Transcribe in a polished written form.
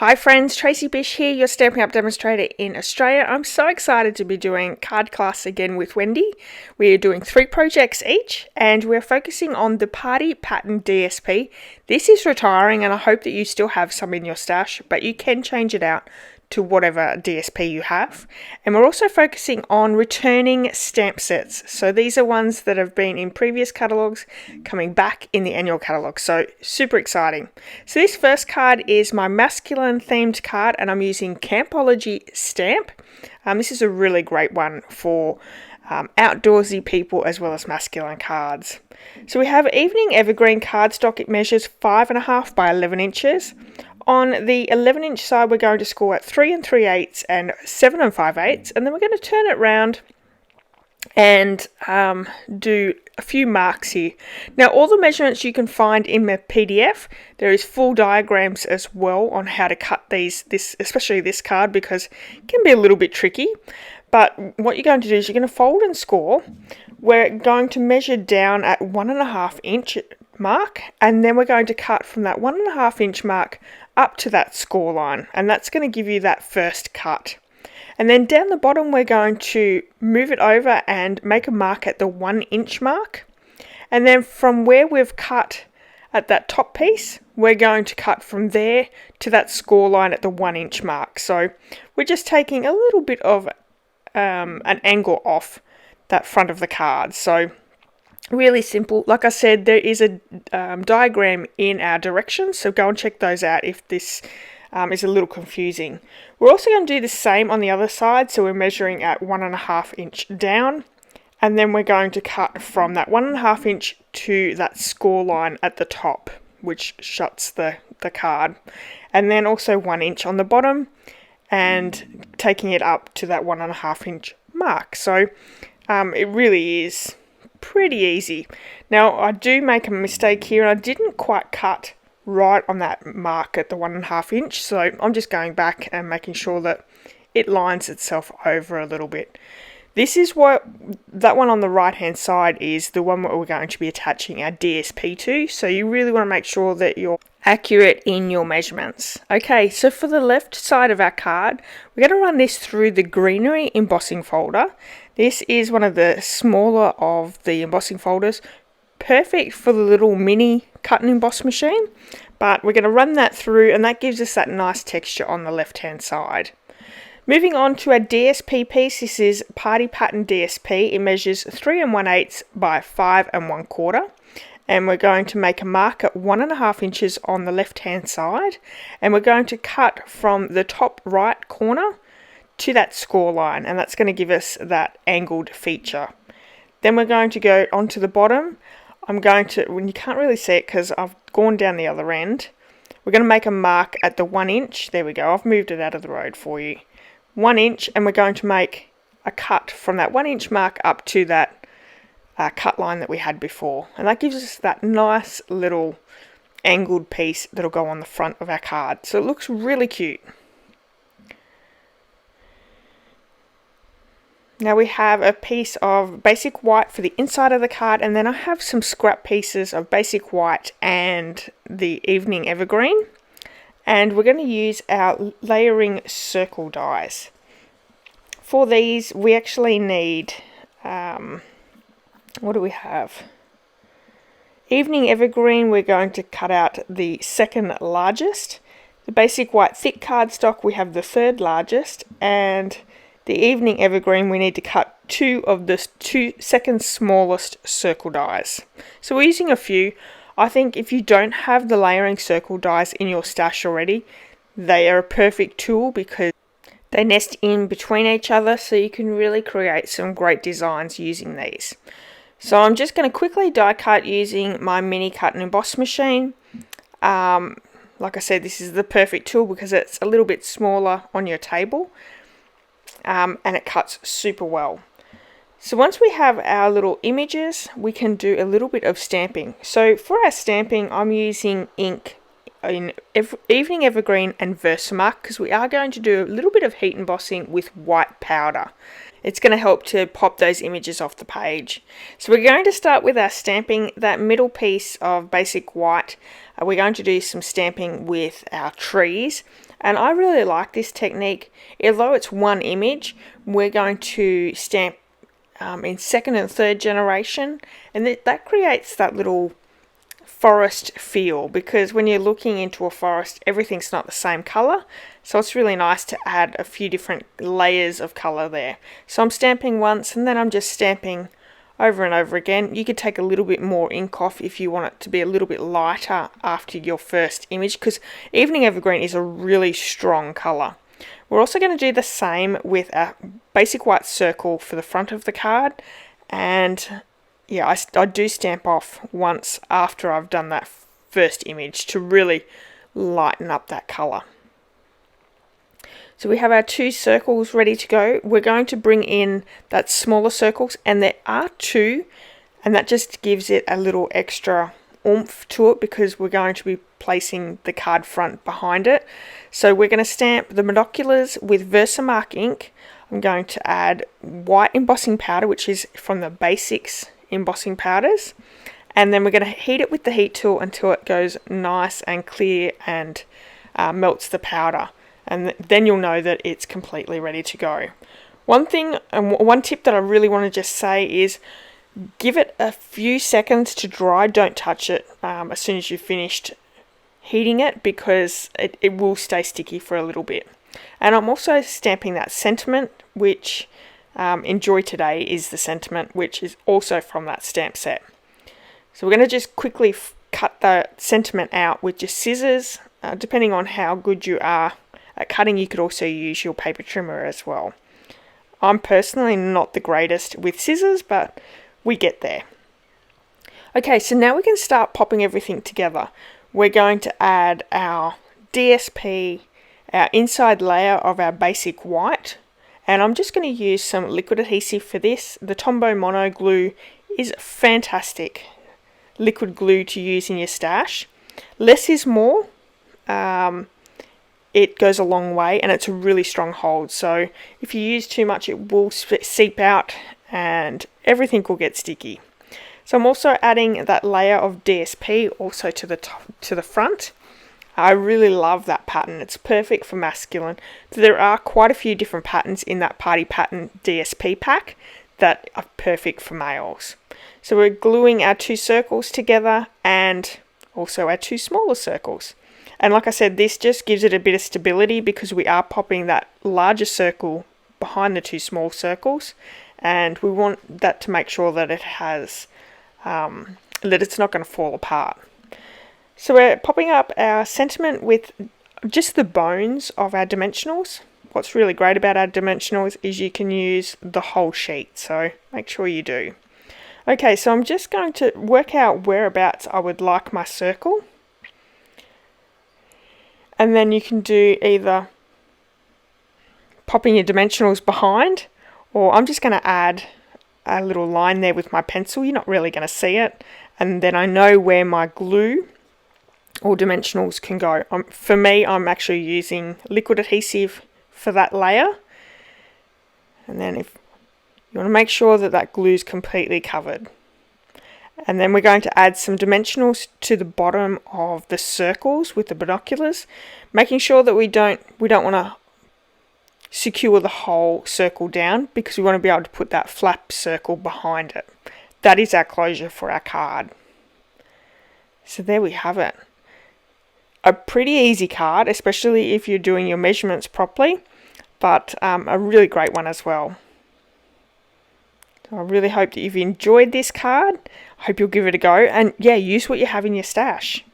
Hi friends, Tracy.bish here, your Stampin' Up demonstrator in Australia. I'm so excited to be doing card class again with Wendy. We are doing 3 projects each and we're focusing on the Party Pattern DSP. This is retiring and I hope that you still have some in your stash, but you can change it out to whatever DSP you have. And we're also focusing on returning stamp sets. So these are ones that have been in previous catalogues coming back in the annual catalogue. So super exciting. So this first card is my masculine themed card and I'm using CAMPOLOGY stamp. This is a really great one for outdoorsy people as well as masculine cards. So we have Evening Evergreen cardstock. It measures 5.5 by 11 inches. On the 11-inch side, we're going to score at 3 3/8 and 7 5/8, and then we're going to turn it round and do a few marks here. Now, all the measurements you can find in my PDF. There is full diagrams as well on how to cut this especially this card, because it can be a little bit tricky. But what you're going to do is you're going to fold and score. We're going to measure down at 1.5 inch mark, and then we're going to cut from that 1.5 inch mark up to that score line, and that's going to give you that first cut. And then down the bottom we're going to move it over and make a mark at the 1 inch mark, and then from where we've cut at that top piece we're going to cut from there to that score line at the 1 inch mark. So we're just taking a little bit of an angle off that front of the card. So really simple. Like I said, there is a diagram in our directions, so go and check those out if this is a little confusing. We're also going to do the same on the other side, so we're measuring at 1.5 inch down, and then we're going to cut from that 1.5 inch to that score line at the top, which shuts the card, and then also 1 inch on the bottom, and taking it up to that 1.5 inch mark. So it really is pretty easy. Now I do make a mistake here, and I didn't quite cut right on that mark at the 1.5 inch, so I'm just going back and making sure that it lines itself over a little bit. This is what that one on the right hand side is, the one that we're going to be attaching our DSP to, so you really want to make sure that you're accurate in your measurements. Okay, so for the left side of our card, we're going to run this through the greenery embossing folder. This is one of the smaller of the embossing folders, perfect for the little mini cut and emboss machine, but we're going to run that through and that gives us that nice texture on the left hand side. Moving on to our DSP piece, this is Party Pattern DSP. It measures 3 1/8 by 5 1/4, and we're going to make a mark at 1.5 inches on the left hand side, and we're going to cut from the top right corner to that score line, and that's going to give us that angled feature. Then we're going to go onto the bottom. I'm going to, when you can't really see it because I've gone down the other end, we're going to make a mark at the 1 inch. There we go, I've moved it out of the road for you. 1 inch, and we're going to make a cut from that 1 inch mark up to that cut line that we had before, and that gives us that nice little angled piece that'll go on the front of our card. So it looks really cute. Now we have a piece of basic white for the inside of the card, and then I have some scrap pieces of basic white and the Evening Evergreen, and we're going to use our layering circle dies. For these we actually need, what do we have? Evening Evergreen, we're going to cut out the second largest. The basic white thick cardstock, we have the third largest, and the Evening Evergreen, we need to cut 2 of the 2 second smallest circle dies. So we're using a few. I think if you don't have the layering circle dies in your stash already, they are a perfect tool because they nest in between each other, so you can really create some great designs using these. So I'm just going to quickly die cut using my mini cut and emboss machine. Like I said, this is the perfect tool because it's a little bit smaller on your table. And it cuts super well. So once we have our little images, we can do a little bit of stamping. So for our stamping, I'm using ink in Evening Evergreen and Versamark because we are going to do a little bit of heat embossing with white powder. It's going to help to pop those images off the page. So we're going to start with our stamping. That middle piece of basic white, we're going to do some stamping with our trees. And I really like this technique. Although it's one image, we're going to stamp in second and third generation, and that creates that little forest feel, because when you're looking into a forest, everything's not the same color, so it's really nice to add a few different layers of color there. So I'm stamping once, and then I'm just stamping over and over again. You could take a little bit more ink off if you want it to be a little bit lighter after your first image, because Evening Evergreen is a really strong color. We're also going to do the same with a basic white circle for the front of the card, and yeah, I do stamp off once after I've done that first image to really lighten up that colour. So we have our 2 circles ready to go. We're going to bring in that smaller circles, and there are 2, and that just gives it a little extra oomph to it because we're going to be placing the card front behind it. So we're going to stamp the monoculars with Versamark ink. I'm going to add white embossing powder, which is from the Basics embossing powders, and then we're going to heat it with the heat tool until it goes nice and clear and melts the powder, and then you'll know that it's completely ready to go. One thing and one tip that I really want to just say is give it a few seconds to dry. Don't touch it as soon as you've finished heating it, because it will stay sticky for a little bit. And I'm also stamping that sentiment, which Enjoy Today is the sentiment, which is also from that stamp set. So we're going to just quickly cut the sentiment out with just scissors. Depending on how good you are at cutting, you could also use your paper trimmer as well. I'm personally not the greatest with scissors, but we get there. Okay, so now we can start popping everything together. We're going to add our DSP, our inside layer of our basic white, and I'm just going to use some liquid adhesive for this. The Tombow Mono Glue is fantastic liquid glue to use in your stash. Less is more. It goes a long way, and it's a really strong hold, so if you use too much it will seep out and everything will get sticky. So I'm also adding that layer of DSP also to the front. I really love that pattern. It's perfect for masculine. There are quite a few different patterns in that Party Pattern DSP pack that are perfect for males. So we're gluing our 2 circles together and also our 2 smaller circles. And like I said, this just gives it a bit of stability because we are popping that larger circle behind the 2 small circles, and we want that to make sure that it has that it's not going to fall apart. So we're popping up our sentiment with just the bones of our dimensionals. What's really great about our dimensionals is you can use the whole sheet, so make sure you do. Okay, so I'm just going to work out whereabouts I would like my circle. And then you can do either popping your dimensionals behind, or I'm just going to add a little line there with my pencil. You're not really going to see it. And then I know where my glue or dimensionals can go. For me, I'm actually using liquid adhesive for that layer. And then if you want to make sure that that glue is completely covered. And then we're going to add some dimensionals to the bottom of the circles with the binoculars, making sure that we don't want to secure the whole circle down, because we want to be able to put that flap circle behind it. That is our closure for our card. So there we have it. A pretty easy card, especially if you're doing your measurements properly, but a really great one as well. I really hope that you've enjoyed this card. I hope you'll give it a go, and yeah, use what you have in your stash.